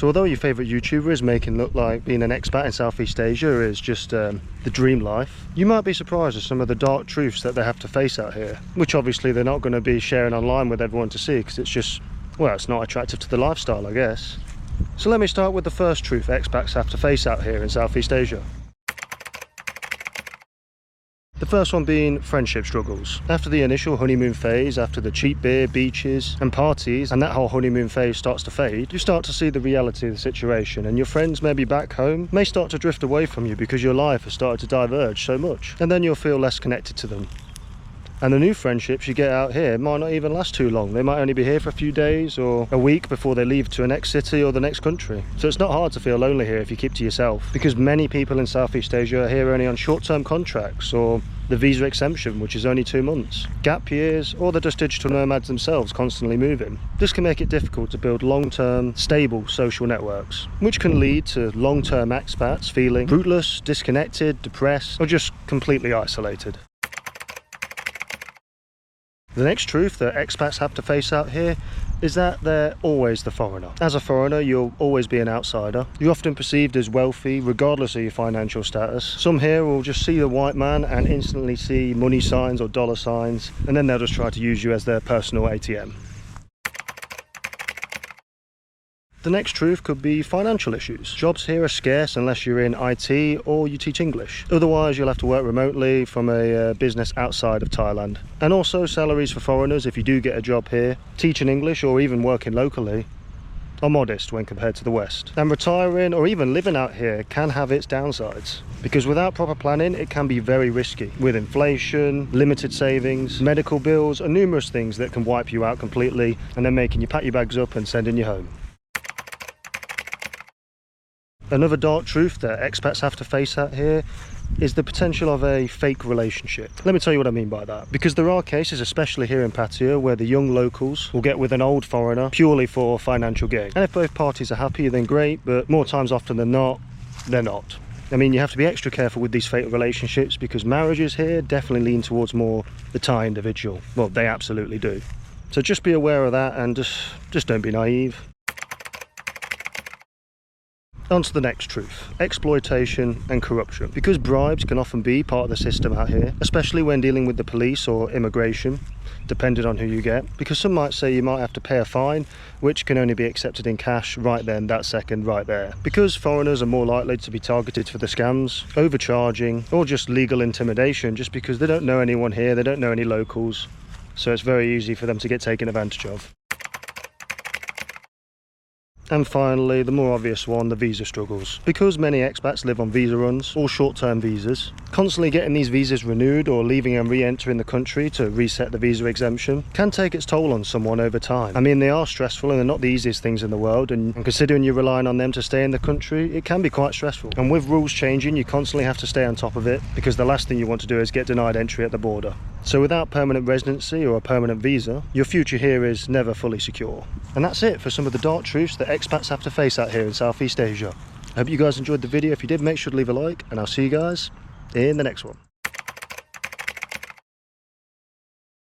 So although your favourite YouTuber is making look like being an expat in Southeast Asia is just the dream life, you might be surprised at some of the dark truths that they have to face out here, which obviously they're not going to be sharing online with everyone to see because it's just, well, it's not attractive to the lifestyle, I guess. So let me start with the first truth expats have to face out here in Southeast Asia. The first one being friendship struggles. After the initial honeymoon phase, after the cheap beer, beaches and parties, and that whole honeymoon phase starts to fade, you start to see the reality of the situation, and your friends maybe back home may start to drift away from you because your life has started to diverge so much, and then you'll feel less connected to them. And the new friendships you get out here might not even last too long. They might only be here for a few days or a week before they leave to the next city or the next country. So it's not hard to feel lonely here if you keep to yourself, because many people in Southeast Asia are here only on short-term contracts or the visa exemption, which is only 2 months, gap years, or they're just digital nomads themselves constantly moving. This can make it difficult to build long-term, stable social networks, which can lead to long-term expats feeling rootless, disconnected, depressed, or just completely isolated. The next truth that expats have to face out here is that they're always the foreigner. As a foreigner, you'll always be an outsider. You're often perceived as wealthy, regardless of your financial status. Some here will just see the white man and instantly see money signs or dollar signs, and then they'll just try to use you as their personal ATM. The next truth could be financial issues. Jobs here are scarce unless you're in IT or you teach English. Otherwise, you'll have to work remotely from a business outside of Thailand. And also, salaries for foreigners, if you do get a job here, teaching English or even working locally, are modest when compared to the West. And retiring or even living out here can have its downsides, because without proper planning, it can be very risky. With inflation, limited savings, medical bills, and numerous things that can wipe you out completely and then making you pack your bags up and sending you home. Another dark truth that expats have to face out here is the potential of a fake relationship. Let me tell you what I mean by that. Because there are cases, especially here in Pattaya, where the young locals will get with an old foreigner purely for financial gain. And if both parties are happy, then great, but more times often than not, they're not. I mean, you have to be extra careful with these fake relationships because marriages here definitely lean towards more the Thai individual. Well, they absolutely do. So just be aware of that and just don't be naive. On to the next truth, exploitation and corruption. Because bribes can often be part of the system out here, especially when dealing with the police or immigration, depending on who you get. Because some might say you might have to pay a fine, which can only be accepted in cash right then, that second, right there. Because foreigners are more likely to be targeted for the scams, overcharging, or just legal intimidation, just because they don't know anyone here, they don't know any locals. So it's very easy for them to get taken advantage of. And finally, the more obvious one, the visa struggles. Because many expats live on visa runs or short-term visas, constantly getting these visas renewed or leaving and re-entering the country to reset the visa exemption can take its toll on someone over time. I mean, they are stressful and they're not the easiest things in the world, and considering you're relying on them to stay in the country, it can be quite stressful. And with rules changing, you constantly have to stay on top of it, because the last thing you want to do is get denied entry at the border. So without permanent residency or a permanent visa, your future here is never fully secure. And that's it for some of the dark truths that expats have to face out here in Southeast Asia. I hope you guys enjoyed the video. If you did, make sure to leave a like, and I'll see you guys in the next one.